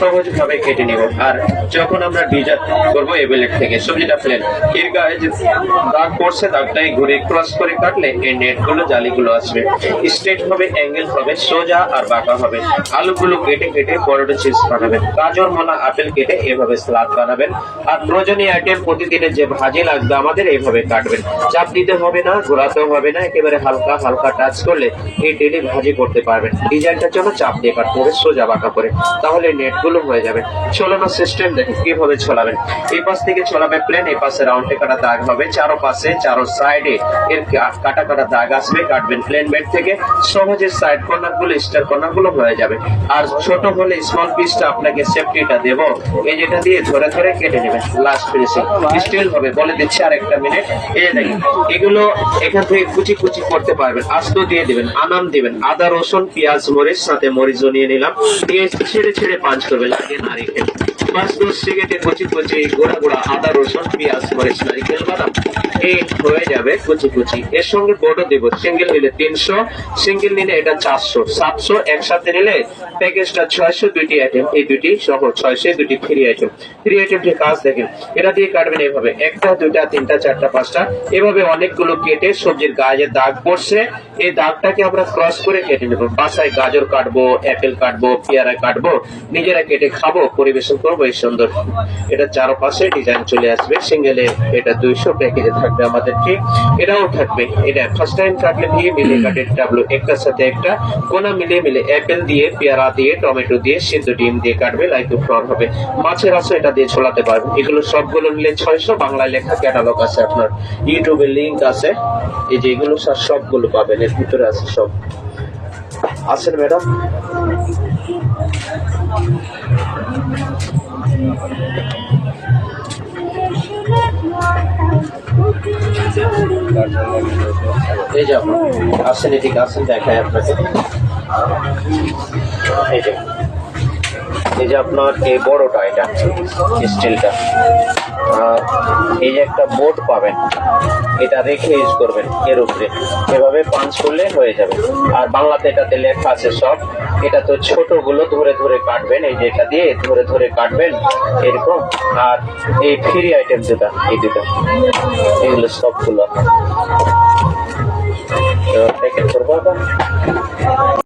সহজ ভাবে কেটে নিব। আর যখন আমরা ডিজাইন করবো এই ব্লেড থেকে, সবজিটা প্লেন, এর গায়ে যে দাগ পড়ছে দাগটাই ঘুরে ক্রস করে কাটলে এই নেট গুলো জালিগুলো আসবে, স্ট্রেট হবে, অ্যাঙ্গেল হবে, সোজা আর বাঁকা হবে। আলুগুলো কেটে কেটে পরোটা চিপস বানাবেন, গাজর, মনা, আপেল কেটে এভাবে স্লাদ বানাবেন। আর প্রয়োজনীয় আইটেম প্রতিদিনের যে ভাজি লাগবে আমাদের এইভাবে কাটবেন, চাপ দিতে হবে না, ঘোরাতেও হবে না, একেবারে হালকা হালকা টাচ করলে এই ডেলি ভাজি করতে পারবেন। ডিজাইনটার জন্য চাপ দিয়ে কাটতে হবে সোজা বাঁকা করে, তাহলে নেট গুলো হয়ে যাবে। ছোলানোর সিস্টেম দেখেন কিভাবে ছোলাবেন। এই পাশ থেকে ছোলাবে প্লেন, এই পাশে রাউন্ডে কাটা দাগ হবে, চারো পাশে চারো সাইডে এর কাটা কাটা দাগ আসবে, কাটবেন প্লেন বেড থেকে। সহজে সাইড কর্নার গুলো, স্টার কর্নার গুলো হয়ে যাবে। আর ছোট হলে স্মল পিসটা আপনাকে সেফটিটা দেব, এই যেটা দিয়ে ধরে ধরে কেটে নেবেন। লাস্ট ফিনিশিং স্টিল হবে, বলে দিচ্ছি আর একটা মিনিট। এই দেখেন এগুলো এখান থেকে কুচি কুচি করতে পারবেন, আস্ত দিয়ে দিবেন, আনাম দিবেন, আদা, রসুন, পেঁয়াজ, মরিচ, সাথে মরিচও নিয়ে নিলাম, দিয়ে ছেড়ে ছেড়ে পাঁচ করবেন, লাগে নারিকেল 5-10 সেকেন্ডে কুচি কুচি গোড়া গোড়া আদা, রসুন, পেঁয়াজ, মরিচ, নারিকেল, বাদাম এই হয়ে যাবে কুচি কুচি। এর সঙ্গে বড় দেব, সিঙ্গেল নিলে 300, সিঙ্গেল নিলে এটা 400, 700, একসাথে নিলে প্যাকেজটা 600। দুইটি আইটেম, এই দুইটি সহ 600, দুটি ফ্রি আইটেম। ফ্রি আইটেমটির কাজ দেখেন, এটা দিয়ে কাটবেন এইভাবে, একটা, দুইটা, তিনটা, চারটা, পাঁচটা, এভাবে অনেকগুলো কেটে সবজির গায়ে যে দাগ পড়ছে এই দাগটাকে আমরা ক্রস করে কেটে নেবো। বাসায় গাজর কাটবো, অ্যাপেল কাটবো, পেয়ারা কাটবো, নিজেরা কেটে খাবো, পরিবেশন করবো এই সুন্দর। এটা চারপাশে ডিজাইন চলে আসবে। সিঙ্গেলে এটা 200 প্যাকেজে থাকবে আমাদের, ঠিক এটাও থাকবে। এটা ফার্স্ট টাইম কাটলে দিয়ে মিলে কাটে টাবলো, একটার সাথে একটা কোনা মিলে মিলে অ্যাপেল দিয়ে, পেয়ারা দিয়ে, টমেটো দিয়ে, সিদ্ধ ডিম দিয়ে কাটবে, লাইক ফ্রন হবে। মাছের আছো এটা দিয়ে ছোলাতে পারবে। এগুলো সবগুলো নিলে 600। বাংলায় লেখা ক্যাটালগ আছে, আপনার ইউটিউবে লিংক আছে, এই যে এগুলো সবগুলো পাবেন, এর ভিতরে আছে সব। আছেন ম্যাডাম? এই যে আপনার আসেন, এদিকে আসেন, দেখায় আপনাকে। এই যে আপনার এই বড়টা, এটা স্টিলটা, এই যে একটা বোর্ড পাবেন, এটা রেখে ইউজ করবেন এর উপরে, এভাবে পাঁচ করলে হয়ে যাবে। আর বাংলাতে এটাতে লেখা আছে সব। এটা তো ছোট গুলো ধরে ধরে কাটবেন, এই যে এটা দিয়ে ধরে ধরে কাটবেন এরকম। আর এই ফ্রি আইটেম যেটা, এই দুটা, এগুলো সবগুলো প্যাকেট করবো।